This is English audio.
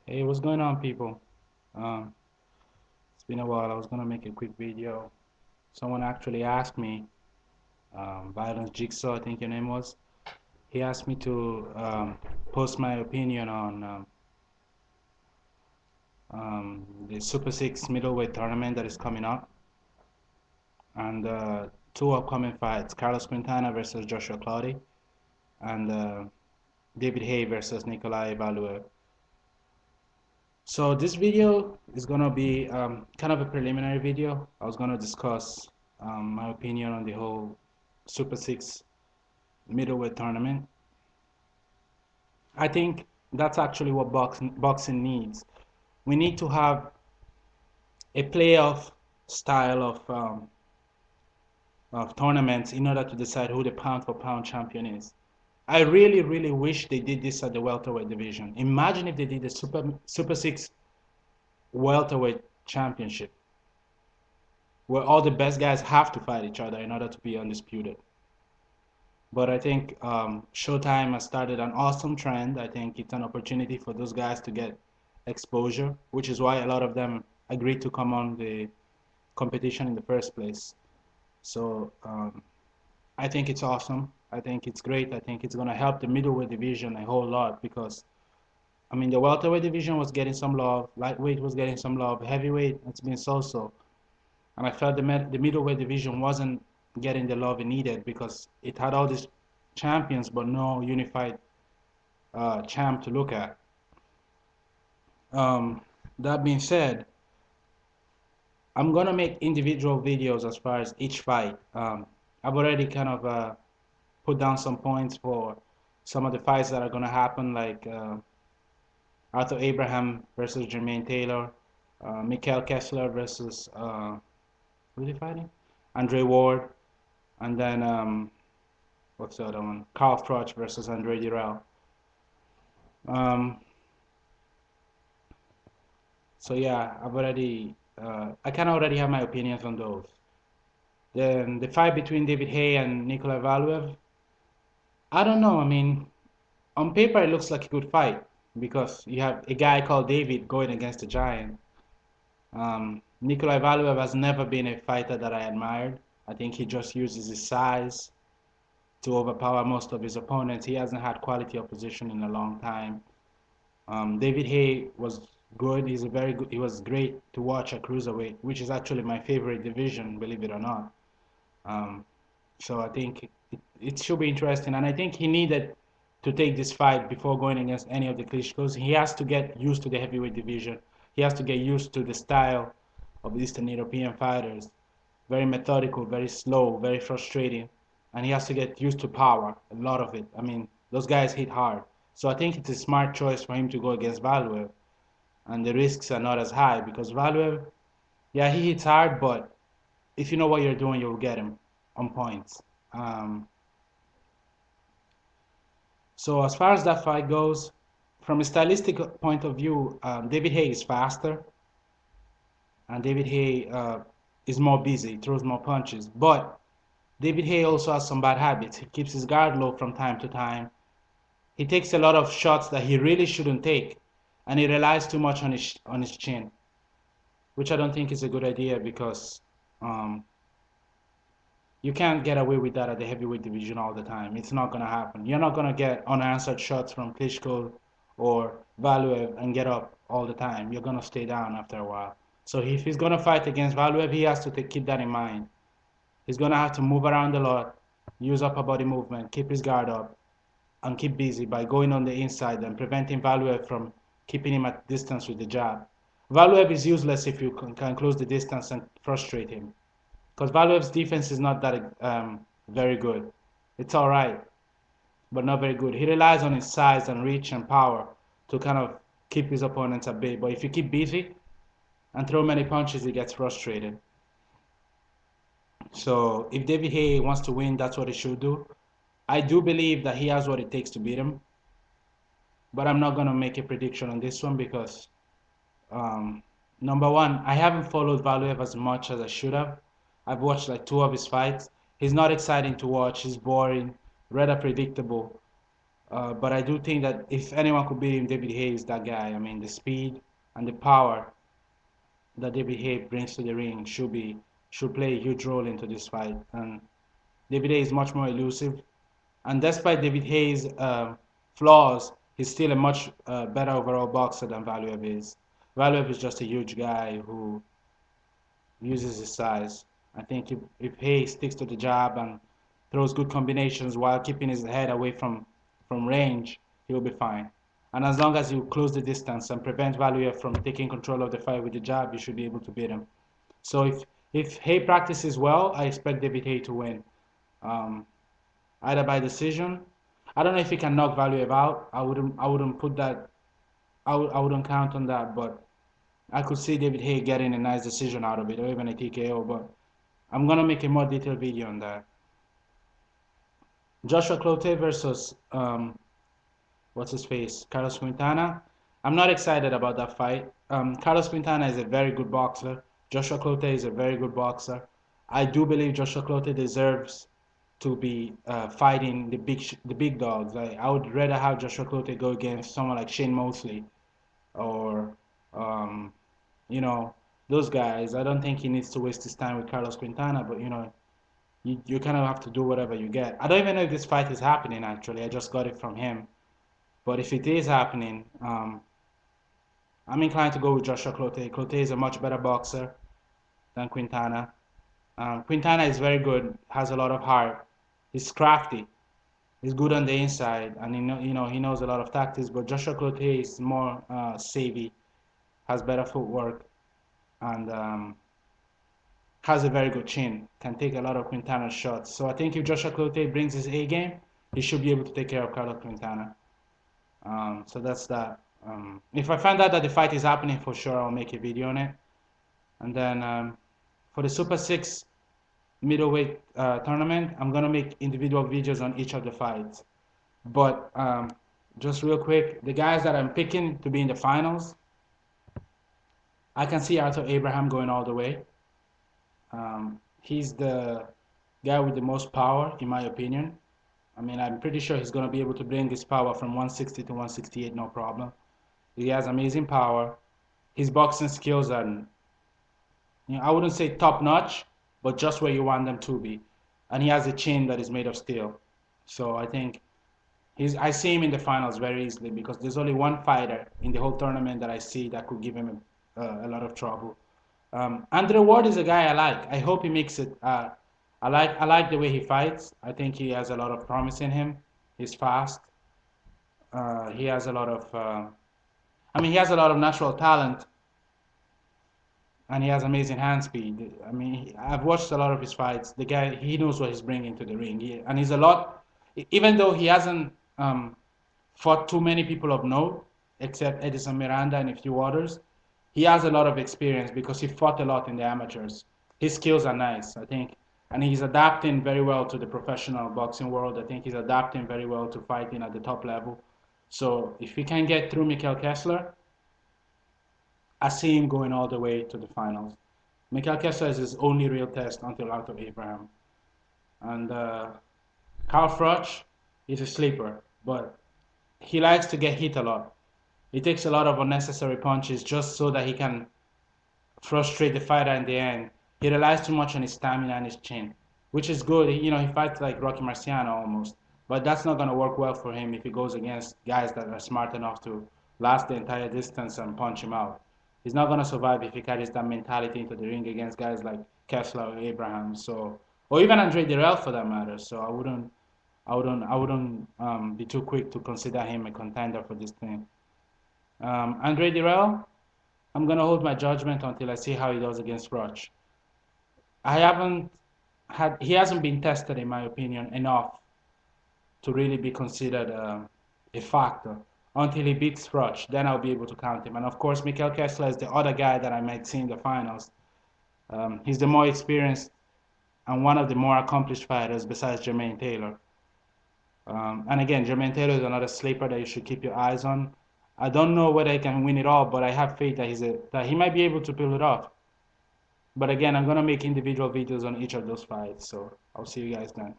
Hey, what's going on, people? Um, it's been a while. I was gonna make a quick video. Someone actually asked me, Violence Jigsaw, I think your name was. He asked me to post my opinion on the Super Six middleweight tournament that is coming up, and two upcoming fights: Carlos Quintana versus Joshua Clottey, and David Haye versus Nikolai Valuev. So this video is gonna be kind of a preliminary video. I was gonna discuss my opinion on the whole Super Six middleweight tournament. I think that's actually what boxing needs. We need to have a playoff style of tournaments in order to decide who the pound for pound champion is. I really, really wish they did this at the welterweight division. Imagine if they did the Super Six welterweight championship, where all the best guys have to fight each other in order to be undisputed. But I think Showtime has started an awesome trend. I think it's an opportunity for those guys to get exposure, which is why a lot of them agreed to come on the competition in the first place. So I think it's awesome. I think it's great. I think it's going to help the middleweight division a whole lot because, I mean, the welterweight division was getting some love, lightweight was getting some love, heavyweight, it's been so-so. And I felt the middleweight division wasn't getting the love it needed because it had all these champions but no unified champ to look at. Um, that being said, I'm gonna make individual videos as far as each fight. I've already kind of put down some points for some of the fights that are gonna happen, like Arthur Abraham versus Jermaine Taylor, Mikhail Kessler versus who's he fighting? Andre Ward, and then what's the other one? Carl Froch versus Andre Dirrell. Um, so yeah, I kind of already have my opinions on those. Then the fight between David Haye and Nikolai Valuev, I don't know. I mean, on paper it looks like a good fight because you have a guy called David going against a giant. Nikolai Valuev has never been a fighter that I admired. I think he just uses his size to overpower most of his opponents. He hasn't had quality opposition in a long time. David Haye was good. He's a very good. He was great to watch at cruiserweight, which is actually my favorite division, believe it or not. Um, so I think it should be interesting, and I think he needed to take this fight before going against any of the Klitschko's. He has to get used to the heavyweight division. He has to get used to the style of Eastern European fighters. Very methodical, very slow, very frustrating, and he has to get used to power, a lot of it. I mean, those guys hit hard. So I think it's a smart choice for him to go against Valuev, and the risks are not as high because Valuev, yeah, he hits hard, but if you know what you're doing, you'll get him on points. Um, so as far as that fight goes, from a stylistic point of view, David Haye is faster, and David Haye is more busy, throws more punches. But David Haye also has some bad habits. He keeps his guard low from time to time. He takes a lot of shots that he really shouldn't take, and he relies too much on his chin, which I don't think is a good idea because um, you can't get away with that at the heavyweight division all the time. It's not gonna happen. You're not gonna get unanswered shots from Klitschko or Valuev and get up all the time. You're gonna stay down after a while. So if he's gonna fight against Valuev, he has to keep that in mind. He's gonna have to move around a lot, use upper body movement, keep his guard up, and keep busy by going on the inside and preventing Valuev from keeping him at distance with the jab. Valuev is useless if you can close the distance and frustrate him. Because Valuev's defense is not that very good. It's all right, but not very good. He relies on his size and reach and power to kind of keep his opponents at bay. But if you keep busy and throw many punches, he gets frustrated. So if David Haye wants to win, that's what he should do. I do believe that he has what it takes to beat him, but I'm not going to make a prediction on this one because, number one, I haven't followed Valuev as much as I should have. I've watched like two of his fights. He's not exciting to watch. He's boring, rather predictable. But I do think that if anyone could beat him, David Haye is that guy. I mean, the speed and the power that David Haye brings to the ring should play a huge role into this fight. And David Haye is much more elusive. And despite David Haye's flaws, he's still a much better overall boxer than Valuev is. Valuev is just a huge guy who uses his size. I think if Haye sticks to the jab and throws good combinations while keeping his head away from range, he'll be fine. And as long as you close the distance and prevent Valuev from taking control of the fight with the jab, you should be able to beat him. So if Haye practices well, I expect David Haye to win. Um, Either by decision. I don't know if he can knock Valuev out. I wouldn't put that. I wouldn't count on that, but I could see David Haye getting a nice decision out of it, or even a TKO. But I'm gonna make a more detailed video on that. Joshua Clottey versus what's his face, Carlos Quintana. I'm not excited about that fight. Carlos Quintana is a very good boxer. Joshua Clottey is a very good boxer. I do believe Joshua Clottey deserves to be fighting the big dogs. I would rather have Joshua Clottey go against someone like Shane Mosley or um, you know, those guys. I don't think he needs to waste his time with Carlos Quintana, but you kind of have to do whatever you get. I don't even know if this fight is happening actually. I just got it from him. But if it is happening, I'm inclined to go with Joshua Clottey. Clottey is a much better boxer than Quintana. Quintana is very good, has a lot of heart. He's crafty. He's good on the inside, and he knows a lot of tactics. But Joshua Clottey is more savvy, has better footwork, and has a very good chin. Can take a lot of Quintana's shots. So I think if Joshua Clottey brings his A game, he should be able to take care of Carlos Quintana. So that's that. If I find out that the fight is happening for sure, I'll make a video on it. And then for the Super 6 middleweight tournament, I'm gonna make individual videos on each of the fights. But just real quick, the guys that I'm picking to be in the finals, I can see Arthur Abraham going all the way. He's the guy with the most power, in my opinion. I mean, I'm pretty sure he's gonna be able to bring his power from 160 to 168, no problem. He has amazing power. His boxing skills are, I wouldn't say top notch, but just where you want them to be. And he has a chin that is made of steel. So I think I see him in the finals very easily because there's only one fighter in the whole tournament that I see that could give him a lot of trouble. Andre Ward is a guy I like. I hope he makes it. I like the way he fights. I think he has a lot of promise in him. He's fast. He has a lot of. He has a lot of natural talent, and he has amazing hand speed. I mean, I've watched a lot of his fights. The guy, he knows what he's bringing to the ring, and he's a lot. Even though he hasn't fought too many people of note, except Edison Miranda and a few others, he has a lot of experience because he fought a lot in the amateurs. His skills are nice, I think, and he's adapting very well to the professional boxing world. I think he's adapting very well to fighting at the top level. So if he can get through Mikhail Kessler, I see him going all the way to the finals. Mikhail Kessler is his only real test until Arthur Abraham. And Carl Froch is a sleeper, but he likes to get hit a lot. He takes a lot of unnecessary punches just so that he can frustrate the fighter in the end. He relies too much on his stamina and his chin, which is good. He fights like Rocky Marciano almost, but that's not going to work well for him if he goes against guys that are smart enough to last the entire distance and punch him out. He's not going to survive if he carries that mentality into the ring against guys like Kessler or Abraham. So, or even Andre Dirrell for that matter. So I wouldn't be too quick to consider him a contender for this thing. Andre Dirrell, I'm gonna hold my judgment until I see how he does against Roch. He hasn't been tested, in my opinion, enough to really be considered a factor. Until he beats Roch, then I'll be able to count him. And of course, Mikhail Kessler is the other guy that I might see in the finals. He's the more experienced and one of the more accomplished fighters besides Jermaine Taylor. And again, Jermaine Taylor is another sleeper that you should keep your eyes on. I don't know whether he can win it all, but I have faith that he might be able to pull it off. But again, I'm going to make individual videos on each of those fights, so I'll see you guys then.